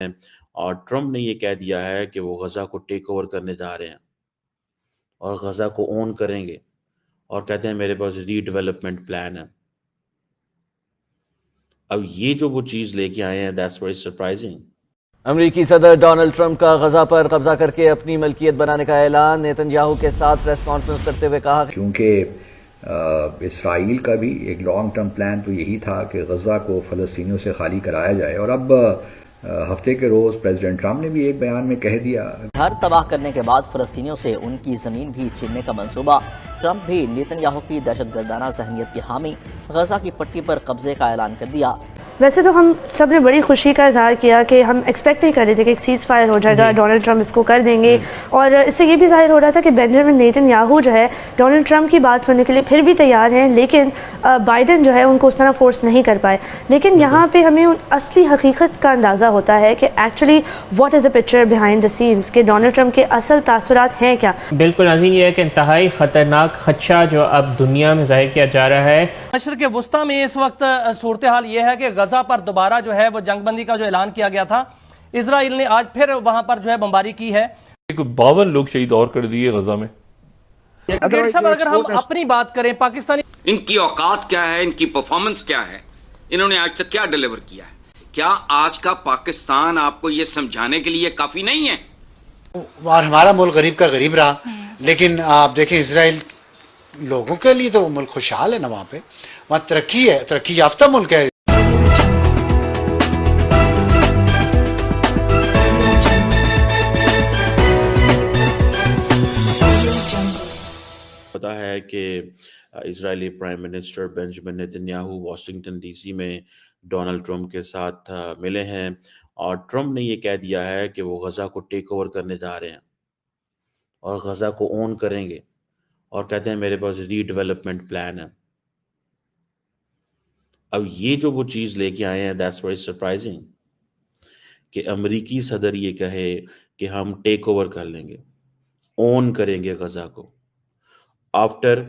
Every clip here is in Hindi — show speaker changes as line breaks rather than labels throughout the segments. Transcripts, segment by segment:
हैं और ट्रम्प ने ये कह दिया है कि वो गज़ा को टेक ओवर करने जा रहे हैं और गज़ा को ओन करेंगे और कहते हैं मेरे पास रीडेवलपमेंट प्लान है। अब ये जो वो चीज़ लेके आए हैं, दैट्स वेरी सरप्राइजिंग।
अमरीकी सदर डोनाल्ड ट्रंप का गजा पर कब्जा करके अपनी मलकियत बनाने का ऐलान। नेतन्याहू के साथ प्रेस कॉन्फ्रेंस करते हुए कहा
क्योंकि इसराइल का भी एक लॉन्ग टर्म प्लान तो यही था कि गजा को फ़लस्तीनियों से खाली कराया जाए और अब हफ्ते के रोज प्रेसिडेंट ट्रंप ने भी एक बयान में कह दिया,
घर तबाह करने के बाद फ़लस्तीनियों से उनकी ज़मीन भी छीनने का मंसूबा। ट्रंप भी नेतन्याहू की दहशतगर्दाना ज़हनियत की हामी, गजा की पट्टी पर कब्जे का ऐलान कर दिया।
वैसे तो हम सब ने बड़ी खुशी का इजहार किया कि हम एक्सपेक्ट नहीं कर रहे थे कि एक सीज़ फायर हो जाएगा, डोनाल्ड ट्रंप इसको कर देंगे। और इससे ये भी जाहिर हो रहा था कि बेंजामिन नेतन्याहू जो है डोनाल्ड ट्रंप की बात सुनने के लिए फिर भी तैयार हैं, लेकिन बाइडन जो है उनको उस तरह फोर्स नहीं कर पाए। लेकिन यहाँ पे हमें असली हकीकत का अंदाज़ा होता है कि actually what is the picture behind the scenes, कि डोनाल्ड ट्रंप के असल तासुरात हैं क्या।
बिल्कुल नाज़रीन, ये एक इंतहाई ख़तरनाक खदशा जो अब दुनिया में जाहिर किया जा रहा है।
मशरक़ वुस्ता में इस वक्त सूरत हाल ये है कि गजा पर दोबारा जो है वो जंगबंदी का जो ऐलान किया गया था, इजराइल ने आज फिर वहां पर जो है बमबारी की है।
52 लोग शहीद और कर दिए गजा में।
अगर हम अपनी बात करें, पाकिस्तानी
इनकी औकात क्या है, इनकी परफॉर्मेंस क्या है, इन्होंने आज तक क्या डिलीवर किया है? क्या आज का पाकिस्तान आपको ये समझाने के लिए काफी नहीं है?
और हमारा मुल्क गरीब का गरीब रहा, लेकिन आप देखें इसराइल लोगों के लिए तो मुल्क खुशहाल है ना, वहाँ तरक्की है, तरक्की याफ्ता मुल्क है।
पता है कि Israeli prime minister Benjamin Netanyahu Washington DC में डोनाल्ड ट्रंप के साथ मिले हैं और ट्रंप ने ये कह दिया है कि वो गज़ा को टेक ओवर करने जा रहे हैं और गज़ा को ओन करेंगे और कहते हैं मेरे पास रीडेवलपमेंट प्लान है। अब ये जो वो चीज़ लेके आए हैं, दैट्स वेरी सरप्राइजिंग कि अमरीकी सदर ये कहे कि हम टेक ओवर कर लेंगे, ओन करेंगे गज़ा को आफ्टर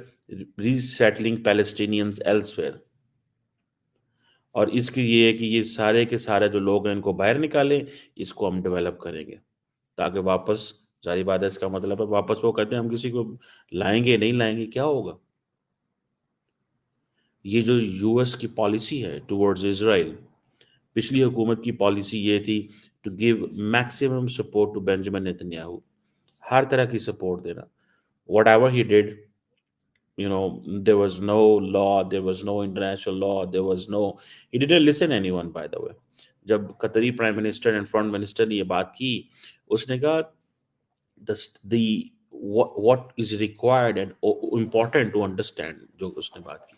रीसेटलिंग पैलेस्टीनियंस एल्सवेयर। और इसकी ये है कि ये सारे के सारे जो लोग हैं इनको बाहर निकालें, इसको हम डेवलप करेंगे ताकि वापस, जारी बात है इसका मतलब है वापस वो कहते हैं हम किसी को लाएंगे नहीं लाएंगे, क्या होगा। ये जो यूएस की पॉलिसी है टुवर्ड्स इजराइल, पिछली हुकूमत की पॉलिसी ये थी to give maximum support to Benjamin Netanyahu, हर तरह की सपोर्ट देना। Whatever he did, you know, there was no law, there was no international law, there was no, he didn't listen anyone, by the way. जब कतरी prime minister and foreign minister ने ये बात की, उसने कहा what is required and important to understand, जो उसने बात की।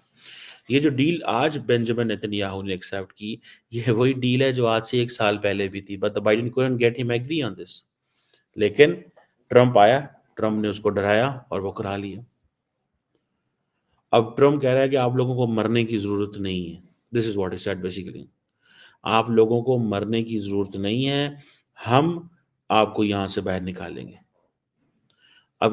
ये जो डील आज बेंजामिन नेतन्याहू ने एक्सेप्ट की, ये वही डील है जो आज से 1 साल पहले भी थी, but Biden couldn't get him agree on this। लेकिन ट्रंप आया, ट्रंप ने उसको डराया और वो करा लिया। अब ट्रम्प कह रहा है कि आप लोगों को मरने की जरूरत नहीं है। This is what he said basically, आप लोगों को मरने की जरूरत नहीं है, हम आपको यहां से बाहर निकालेंगे। अब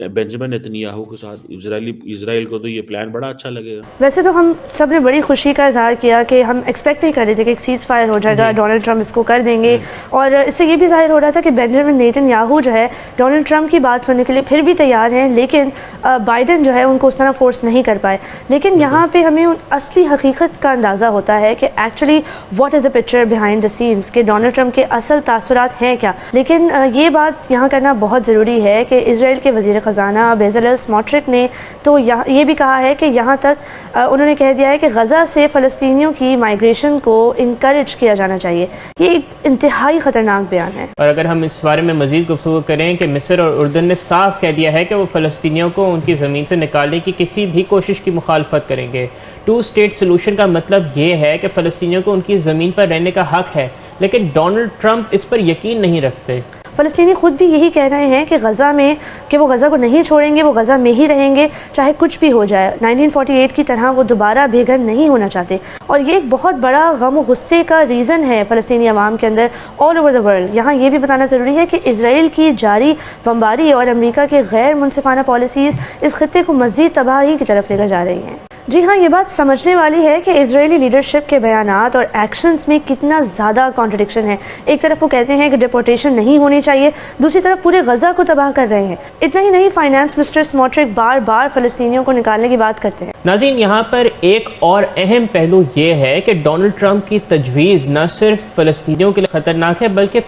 बेंजामिन नेतन्याहू के साथ इजराइल को तो ये प्लान बड़ा अच्छा लगेगा।
वैसे तो हम सब ने बड़ी खुशी का इजहार किया कि हम एक्सपेक्ट नहीं कर रहे थे कि एक सीज़ फायर हो जाएगा, डोनाल्ड ट्रंप इसको कर देंगे। और इससे ये भी जाहिर हो रहा था कि बेंजामिन नेतन्याहू जो है डोनाल्ड ट्रंप की बात सुनने के लिए फिर भी तैयार हैं, लेकिन बाइडन जो है उनको उस तरह फोर्स नहीं कर पाए। लेकिन यहाँ पे हमें असली हकीकत का अंदाज़ा होता है कि actually what is the picture behind the scenes, कि डोनाल्ड ट्रंप के असल तासुरात हैं क्या। लेकिन ये बात यहाँ करना बहुत ज़रूरी है कि इजराइल के वज़ीर ख़जाना बेज़लेल स्मोट्रिक ने तो ये भी कहा है कि यहाँ तक उन्होंने कह दिया है कि गज़ा से फ़लस्तीनियों की माइग्रेशन को इनकरेज किया जाना चाहिए। ये एक इंतहाई ख़तरनाक बयान है।
और अगर हम इस बारे में मज़ीद गुफ्तगू करें कि मिस्र और उर्दन ने साफ कह दिया है कि वो फ़लस्तीनियों को उनकी ज़मीन से निकालने की किसी भी कोशिश की मुखालफत करेंगे। 2 स्टेट सोल्यूशन का मतलब ये है कि फ़लस्तीनियों को उनकी ज़मीन पर रहने का हक है, लेकिन डोनाल्ड ट्रंप इस पर यकीन नहीं रखते।
फ़लस्तीनी खुद भी यही कह रहे हैं कि गज़ा में, कि वो गज़ा को नहीं छोड़ेंगे, वो गज़ा में ही रहेंगे चाहे कुछ भी हो जाए। 1948 की तरह वो दोबारा बेघर नहीं होना चाहते। और ये एक बहुत बड़ा गम और गुस्से का रीज़न है फ़लस्तीनी अवाम के अंदर ऑल ओवर द वर्ल्ड। यहाँ ये भी बताना ज़रूरी है कि इजराइल की जारी बमबारी और अमेरिका के गैर मुनसिफाना पॉलिसीज़ इस खत्ते को मज़ीद तबाही की तरफ लेकर जा रही हैं। जी हाँ, ये बात समझने वाली है कि इजरायली लीडरशिप के बयानात और एक्शंस में कितना ज़्यादा कॉन्ट्रडिक्शन है। एक तरफ वो कहते हैं कि डिपोर्टेशन नहीं होनी चाहिए, दूसरी तरफ पूरे गजा को तबाह कर रहे हैं। इतना ही नहीं, फाइनेंस मिनिस्टर स्मोट्रिक बार बार फ़लस्तीनियों को निकालने की बात करते हैं।
नाज़रीन, यहाँ पर एक और अहम पहलू ये है कि डोनाल्ड ट्रंप की तजवीज़ न सिर्फ फ़लस्तीनियों के लिए ख़तरनाक है बल्कि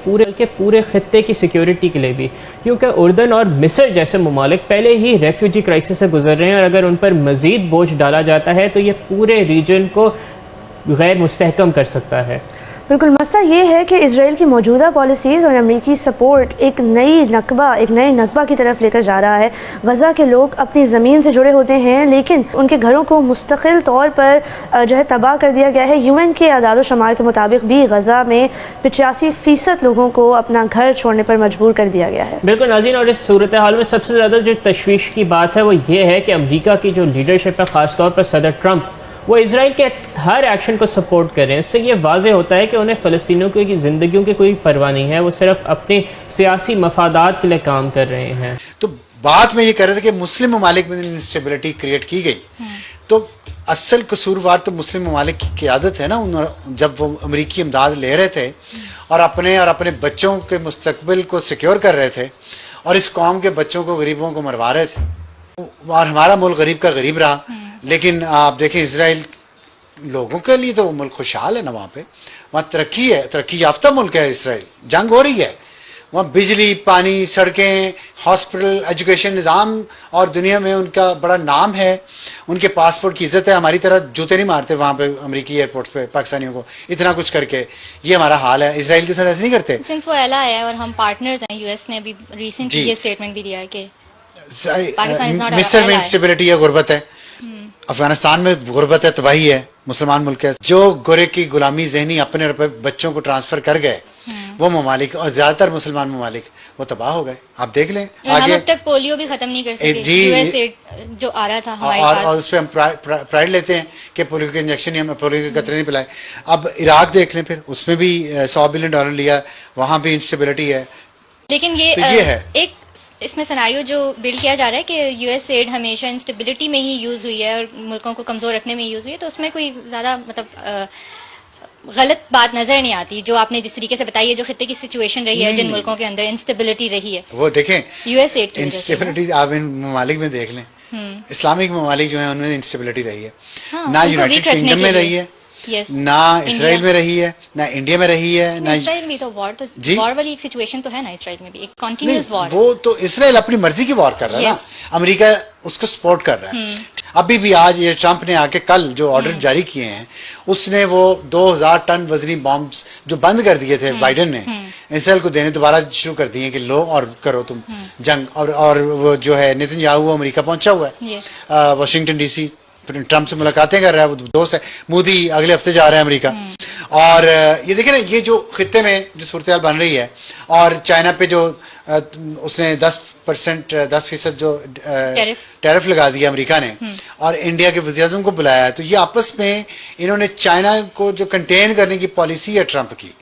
पूरे खत्ते की सिक्योरिटी के लिए भी, क्योंकि उर्दन और मिस्र जैसे ममालिक पहले ही रेफ्यूजी क्राइसिस से गुजर रहे हैं और अगर उन पर मज़ीद बोझ डाला जाता है तो ये पूरे रीजन को गैर मुस्तहकम कर सकता है।
बिल्कुल, मसला ये है कि इसराइल की मौजूदा पॉलिसीज़ और अमरीकी सपोर्ट एक नए नकबा की तरफ लेकर जा रहा है। गज़ा के लोग अपनी ज़मीन से जुड़े होते हैं, लेकिन उनके घरों को मुस्तकिल तौर पर जो है तबाह कर दिया गया है। UN के आदाद शुमार के मुताबिक भी गज़ा में 85% लोगों को अपना घर छोड़ने पर मजबूर कर दिया गया है।
बिल्कुल नाज़रीन, और इस सूरत हाल में सबसे ज़्यादा जो तशवीश की बात है वो ये है कि अमरीका की जो लीडरशिप है, ख़ासतौर पर सदर ट्रंप, वो इजराइल के हर एक्शन को सपोर्ट कर रहे हैं। इससे ये वाज़े होता है कि उन्हें फ़लस्तीनियों की ज़िंदगियों की कोई परवाह नहीं है, वो सिर्फ अपने सियासी मफादात के लिए काम कर रहे हैं।
तो बात में ये कह रहे थे कि मुस्लिम ममालिक में इंस्टेबिलिटी क्रिएट की गई, तो असल कसूरवार तो मुस्लिम ममालिक की क़यादत है ना। जब वो अमरीकी इमदाद ले रहे थे और अपने बच्चों के मुस्तकबिल को सिक्योर कर रहे थे और इस कौम के बच्चों को, गरीबों को मरवा रहे थे, और हमारा मुल्क गरीब का गरीब रहा। लेकिन आप देखें, इसराइल लोगों के लिए तो मुल्क खुशहाल है ना, वहाँ तरक्की है, तरक्की याफ्ता मुल्क है इसराइल। जंग हो रही है वहाँ, बिजली, पानी, सड़कें, हॉस्पिटल, एजुकेशन निज़ाम, और दुनिया में उनका बड़ा नाम है। उनके पासपोर्ट की इज्जत है। हमारी तरह जूते नहीं मारते वहाँ पे अमेरिकी एयरपोर्ट्स पे पाकिस्तानियों को, इतना कुछ करके। ये हमारा हाल है। इसराइल के साथ ऐसे नहीं करते।
सिंस वो एला है और हम पार्टनर्स हैं, यूएस ने भी रिसेंटली ये स्टेटमेंट भी दिया है कि
मिस्र में इंस्टेबिलिटी है, गुर्बत है। अफगानिस्तान में गुर्बत है, तबाही है, मुसलमान मुल्क है। जो गोरे की गुलामी जहनी अपने बच्चों को ट्रांसफर कर गए, वो ममालिक और ज्यादातर मुसलमान ममालिक वो तबाह हो गए। आप देख लें आगे।
हम अब तक पोलियो भी खत्म नहीं कर सके। यूएस एड जो आ रहा था हमारे पास,
और उस पर हम प्राइड लेते हैं कि पोलियो के इंजेक्शन, हम पोलियो के कतरे नहीं पिलाए। अब इराक देख लें, फिर उसमें भी $100 बिलियन लिया, वहां भी इंस्टेबिलिटी है।
लेकिन ये है एक इसमें सिनेरियो जो बिल्ड किया जा रहा है कि यूएस एड हमेशा इंस्टेबिलिटी में ही यूज हुई है और मुल्कों को कमजोर रखने में यूज हुई है, तो उसमें कोई ज्यादा मतलब गलत बात नजर नहीं आती। जो आपने जिस तरीके से बताई है, जो खित्ते की सिचुएशन रही है, जिन मुल्कों के अंदर इंस्टेबिलिटी रही है,
वो देखें
यूएस एड
इंस्टेबिलिटी आप इन ममालिक में देख लें। इस्लामिक ममालिक जो है उनमें इंस्टेबिलिटी रही है।
हाँ,
ना यूनाइटेड किंगडम में रही है, ना इसराइल में रही है, ना इंडिया में रही है, ना
इसराइल में। तो वॉर वाली एक सिचुएशन तो है ना इसराइल में भी, एक कंटिन्यूअस वॉर।
वो तो इसराइल अपनी मर्जी की वॉर कर रहा है ना, अमेरिका उसको सपोर्ट कर रहा है। अभी भी आज ये ट्रंप ने आके कल जो ऑर्डर जारी किए हैं, उसने वो 2000 टन वजनी बॉम्ब्स जो बंद कर दिए थे बाइडेन ने, इसराइल को देने दोबारा शुरू कर दिए कि लो और करो तुम जंग। और वो जो है नेतन्याहू अमेरिका पहुंचा हुआ है, वाशिंगटन DC, ट्रंप से मुलाकातें कर रहा है, वो दोस्त है। मोदी अगले हफ्ते जा रहे हैं अमेरिका। और ये देखिए ना, ये जो खित्ते में जो सूरत हाल बन रही है, और चाइना पे जो उसने 10% जो टैरिफ लगा दिया अमेरिका ने, और इंडिया के वज़ीर-ए-आज़म को बुलाया है, तो ये आपस में इन्होंने चाइना को जो कंटेन करने की पॉलिसी है ट्रंप की,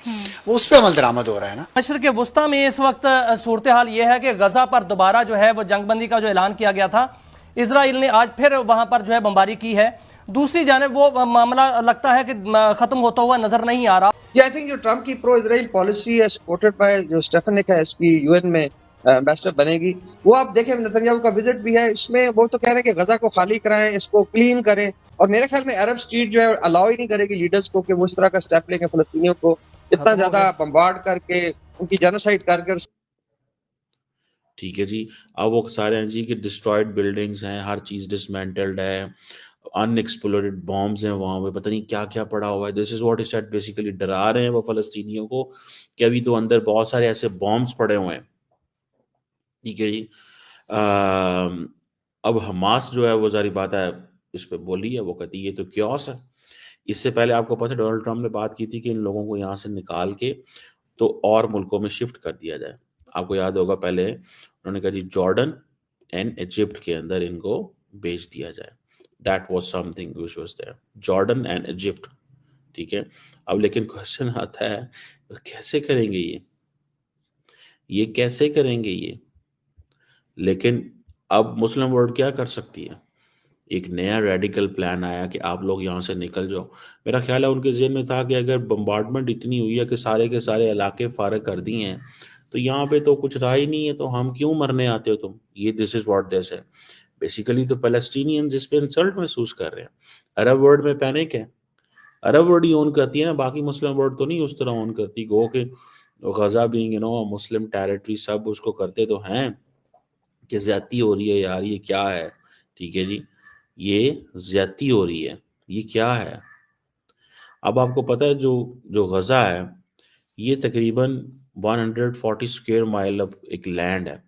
वो उस पर अमल दरामद हो रहा है ना।
मशरिक़ वुस्ता में इस वक्त सूरत हाल ये है कि गजा पर दोबारा जो है वो जंगबंदी का जो ऐलान किया गया था, इसराइल ने आज फिर वहां पर जो है बमबारी की है। दूसरी जानिब वो मामला लगता है कि खत्म होता हुआ नजर नहीं आ रहा।
आई थिंक जो ट्रंप की प्रो इजराइल पॉलिसी है, सपोर्टेड बाय जो स्टेफेनिक है, इसकी UN में एम्बेसडर बनेगी, वो आप देखें नेतन्याहू का विजिट भी है, इसमें वो तो कह रहे हैं कि गजा को खाली कराएं, इसको क्लीन करें। और मेरे ख्याल में अरब स्ट्रीट जो है अलाउ ही नहीं करेगी लीडर्स को कि वो इस तरह का स्टेप लेके फलस्तीनियों को इतना ज्यादा बम्बार्ड करके, उनकी जेनोसाइड करके।
ठीक है जी। अब वो सारे हैं जी कि डिस्ट्रॉयड बिल्डिंग्स हैं, हर चीज़ डिसमेंटल्ड है, अनएक्सप्लोडेड बॉम्ब्स हैं वहाँ पे, पता नहीं क्या क्या पड़ा हुआ है। This is what is said, basically डरा रहे हैं वो फलस्तीनियों को कि अभी तो अंदर बहुत सारे ऐसे बॉम्ब्स पड़े हुए हैं। ठीक है जी। अब हमास जो है वो जारी बात है इस पे बोली है, वो कहती है ये तो क्योस है। इससे पहले आपको पता है डोनाल्ड ट्रंप ने बात की थी कि इन लोगों को यहाँ से निकाल के तो और मुल्कों में शिफ्ट कर दिया जाए। आपको याद होगा पहले उन्होंने कहा जी जॉर्डन एंड इजिप्ट के अंदर इनको भेज दिया जाए। That was something which was there, Jordan and Egypt. ठीक है। अब लेकिन क्वेश्चन आता है कैसे करेंगे ये कैसे करेंगे ये। लेकिन अब मुस्लिम वर्ल्ड क्या कर सकती है? एक नया रेडिकल प्लान आया कि आप लोग यहाँ से निकल जाओ। मेरा ख्याल है उनके ज़हन में था कि अगर बम्बार्डमेंट इतनी हुई है कि सारे के सारे इलाके फारग कर दिए हैं तो यहाँ पे तो कुछ रहा ही नहीं है, तो हम क्यों मरने आते हो तुम। ये दिस इज़ व्हाट दिस है बेसिकली। तो पैलेस्टीनियंस इस पे इंसल्ट महसूस कर रहे हैं। अरब वर्ल्ड में पैनिक है, अरब वर्ल्ड ही ओन करती है ना, बाकी मुस्लिम वर्ल्ड तो नहीं उस तरह ओन करती। गो के गजा बीइंग मुस्लिम टेरिटरी सब उसको करते तो हैं कि ज्यादती हो रही है यार, ये क्या है। ठीक है जी, ये ज्यादती हो रही है, ये क्या है। अब आपको पता है जो जो गजा है ये तकरीबन 140 स्क्वायर माइल अब एक लैंड है।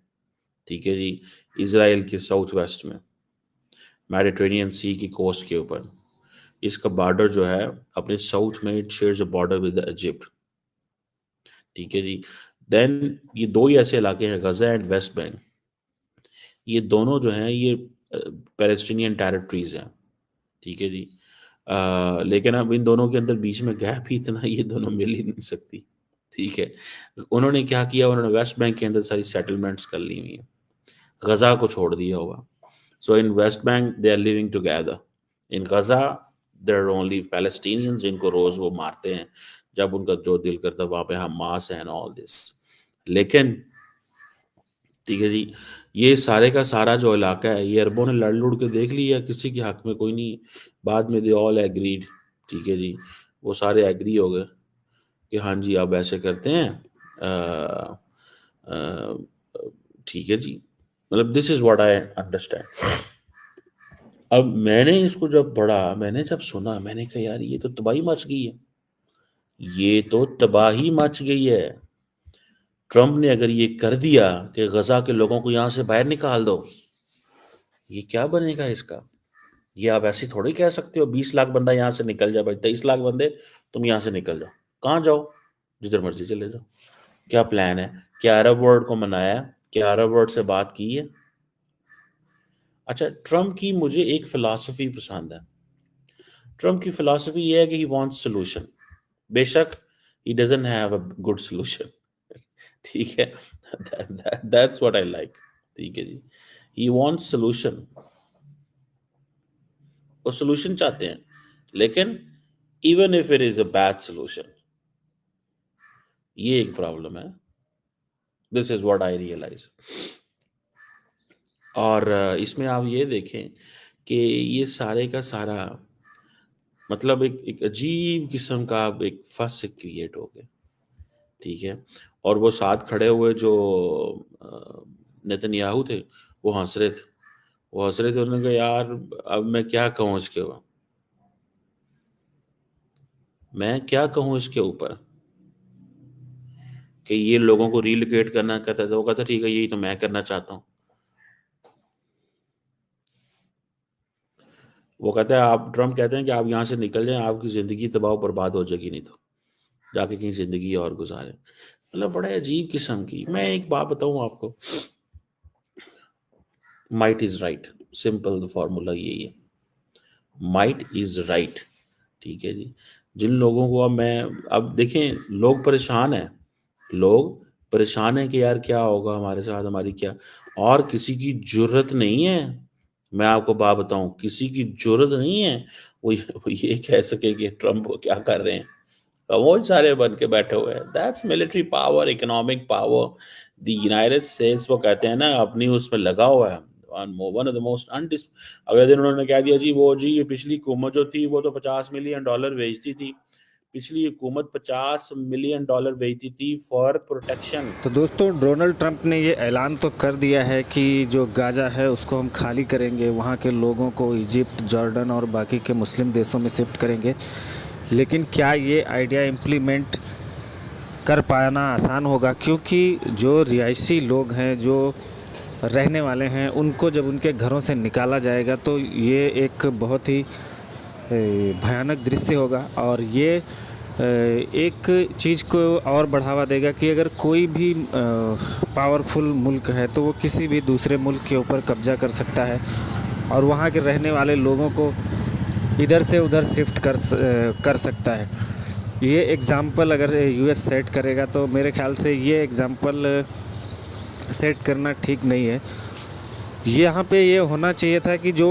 ठीक है जी, इजराइल के साउथ वेस्ट में मेडिटेरेनियन सी की कोस्ट के ऊपर। इसका बॉर्डर जो है अपने साउथ में it shares a border with Egypt. ठीक है जी, देन ये दो ही ऐसे इलाके हैं गजा एंड वेस्ट बैंक, ये दोनों जो हैं ये पैलेस्टीनियन टेरिटरीज हैं। ठीक है जी, लेकिन अब इन दोनों के अंदर बीच में गैप ही इतना, ये दोनों मिल ही नहीं सकती। ठीक है, उन्होंने क्या किया, उन्होंने वेस्ट बैंक के अंदर सारी सेटलमेंट्स कर ली हुई है, गजा को छोड़ दिया हुआ। So in West Bank they are living together, in Gaza there are only Palestinians जिनको रोज वो मारते हैं जब उनका जो दिल करता है, वहां पे हमास है एंड ऑल दिस। लेकिन ठीक है जी, ये सारे का सारा जो इलाका है ये अरबों ने लड़ लुड़ के देख लिया, किसी के हक में कोई नहीं। बाद में दे ऑल एग्रीड, ठीक है जी, वो सारे एग्री हो गए कि हाँ जी अब ऐसे करते हैं। ठीक है जी, मतलब this is what I understand. अब मैंने इसको जब पढ़ा, मैंने जब सुना, मैंने कहा यार ये तो तबाही मच गई है, ये तो तबाही मच गई है। ट्रम्प ने अगर ये कर दिया कि गजा के लोगों को यहां से बाहर निकाल दो, ये क्या बनेगा इसका। ये आप ऐसे थोड़ी कह सकते हो 20 लाख बंदा यहां से निकल जाए, भाई 23 लाख बंदे तुम यहां से निकल जाओ, कहाँ जाओ, जिधर मर्जी चले जाओ। क्या प्लान है, क्या अरब वर्ल्ड को मनाया, क्या अरब वर्ल्ड से बात की है। अच्छा, ट्रम्प की मुझे एक फिलॉसफी पसंद है। ट्रम्प की फिलॉसफी ये है कि ही वांट्स सॉल्यूशन। बेशक he doesn't have a good solution, ठीक है, दैट्स व्हाट आई लाइक। ठीक है जी, ही वांट्स सॉल्यूशन, वो सॉल्यूशन चाहते हैं, लेकिन even if it is a bad solution, ये एक प्रॉब्लम है। This is what I realize. और इसमें आप ये देखें कि ये सारे का सारा मतलब एक अजीब किस्म का एक फस क्रिएट हो गया। ठीक है, और वो साथ खड़े हुए जो नेतन्याहू थे वो हंस रहे थे, उन्होंने कहा यार अब मैं क्या कहूँ इसके ऊपर, मैं क्या कहूँ इसके ऊपर कि ये लोगों को रिलोकेट करना कहता था। वो कहता ठीक है यही तो मैं करना चाहता हूँ। वो कहता है आप, ट्रम्प कहते हैं कि आप यहाँ से निकल जाएं, आपकी ज़िंदगी तबाह बर्बाद हो जाएगी, नहीं तो जाके कहीं ज़िंदगी और गुजारें। मतलब बड़े अजीब किस्म की। मैं एक बात बताऊँ आपको, might is right, simple formula यही है, माइट इज़ राइट। ठीक है जी, जिन लोगों को अब देखें, लोग परेशान हैं कि यार क्या होगा हमारे साथ, हमारी क्या, और किसी की जुर्रत नहीं है, मैं आपको बात बताऊं, किसी की जरूरत नहीं है वो ये कह सके कि ट्रम्प क्या कर रहे हैं। बहुत सारे बन के बैठे हुए हैं। That's military power, economic power, the United states, वो कहते हैं ना अपनी उसमें लगा हुआ है। वन ऑफ द मोस्ट अगले दिन उन्होंने कह दिया जी वो जी ये पिछली हुकूमत जो थी वो तो $50 मिलियन भेजती थी, पिछली हुकूमत $50 मिलियन भेजती थी फॉर प्रोटेक्शन।
तो दोस्तों, डोनाल्ड ट्रंप ने ये ऐलान तो कर दिया है कि जो गाजा है उसको हम खाली करेंगे, वहाँ के लोगों को इजिप्ट, जॉर्डन और बाकी के मुस्लिम देशों में शिफ्ट करेंगे। लेकिन क्या ये आइडिया इम्प्लीमेंट कर पाना आसान होगा, क्योंकि जो रिहायशी लोग हैं, जो रहने वाले हैं, उनको जब उनके घरों से निकाला जाएगा तो ये एक बहुत ही भयानक दृश्य होगा। और ये एक चीज़ को और बढ़ावा देगा कि अगर कोई भी पावरफुल मुल्क है तो वो किसी भी दूसरे मुल्क के ऊपर कब्जा कर सकता है और वहाँ के रहने वाले लोगों को इधर से उधर शिफ्ट कर सकता है। ये एग्ज़ाम्पल अगर यूएस सेट करेगा तो मेरे ख्याल से ये एग्ज़ाम्पल सेट करना ठीक नहीं है। यहाँ पे ये होना चाहिए था कि जो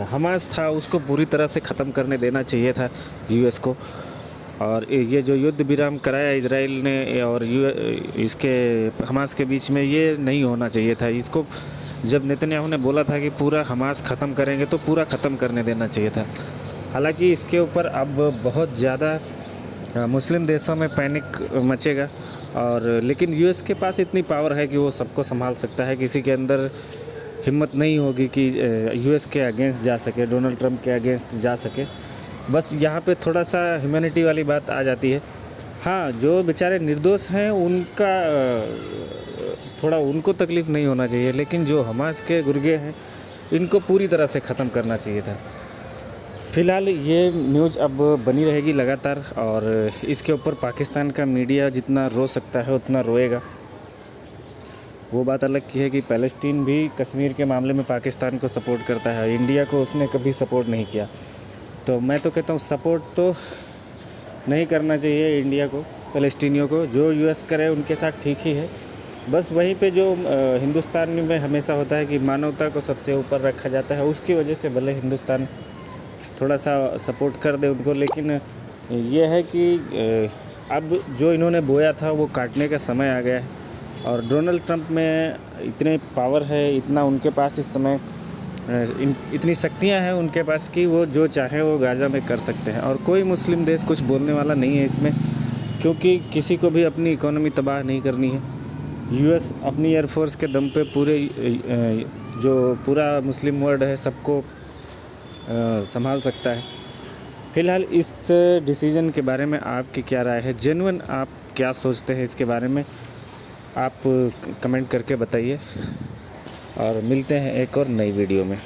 हमास था उसको पूरी तरह से ख़त्म करने देना चाहिए था यूएस को। और ये जो युद्ध विराम कराया इजराइल ने और इसके हमास के बीच में, ये नहीं होना चाहिए था। इसको जब नेतन्याहू ने बोला था कि पूरा हमास ख़त्म करेंगे तो पूरा ख़त्म करने देना चाहिए था। हालांकि इसके ऊपर अब बहुत ज़्यादा मुस्लिम देशों में पैनिक मचेगा, और लेकिन यूएस के पास इतनी पावर है कि वो सबको संभाल सकता है। किसी के अंदर हिम्मत नहीं होगी कि यूएस के अगेंस्ट जा सके, डोनाल्ड ट्रंप के अगेंस्ट जा सके। बस यहाँ पे थोड़ा सा ह्यूमैनिटी वाली बात आ जाती है। हाँ, जो बेचारे निर्दोष हैं उनका थोड़ा उनको तकलीफ़ नहीं होना चाहिए, लेकिन जो हमास के गुर्गे हैं इनको पूरी तरह से ख़त्म करना चाहिए था। फ़िलहाल ये न्यूज़ अब बनी रहेगी लगातार, और इसके ऊपर पाकिस्तान का मीडिया जितना रो सकता है उतना रोएगा। वो बात अलग की है कि पैलेस्टीन भी कश्मीर के मामले में पाकिस्तान को सपोर्ट करता है, इंडिया को उसने कभी सपोर्ट नहीं किया। तो मैं तो कहता हूँ सपोर्ट तो नहीं करना चाहिए इंडिया को पैलेस्टीनियों को, जो यूएस करे उनके साथ ठीक ही है। बस वहीं पे जो हिंदुस्तान में हमेशा होता है कि मानवता को सबसे ऊपर रखा जाता है, उसकी वजह से भले हिंदुस्तान थोड़ा सा सपोर्ट कर दे उनको, लेकिन ये है कि अब जो इन्होंने बोया था वो काटने का समय आ गया है। और डोनाल्ड ट्रंप में इतने पावर है, इतना उनके पास इस समय इतनी शक्तियां हैं उनके पास कि वो जो चाहे वो गाज़ा में कर सकते हैं, और कोई मुस्लिम देश कुछ बोलने वाला नहीं है इसमें, क्योंकि किसी को भी अपनी इकोनॉमी तबाह नहीं करनी है। यूएस अपनी एयरफोर्स के दम पे पूरे जो पूरा मुस्लिम वर्ल्ड है सबको संभाल सकता है। फ़िलहाल इस डिसीजन के बारे में आपकी क्या राय है? जेन्युइन आप क्या सोचते हैं इसके बारे में? आप कमेंट करके बताइए, और मिलते हैं एक और नई वीडियो में।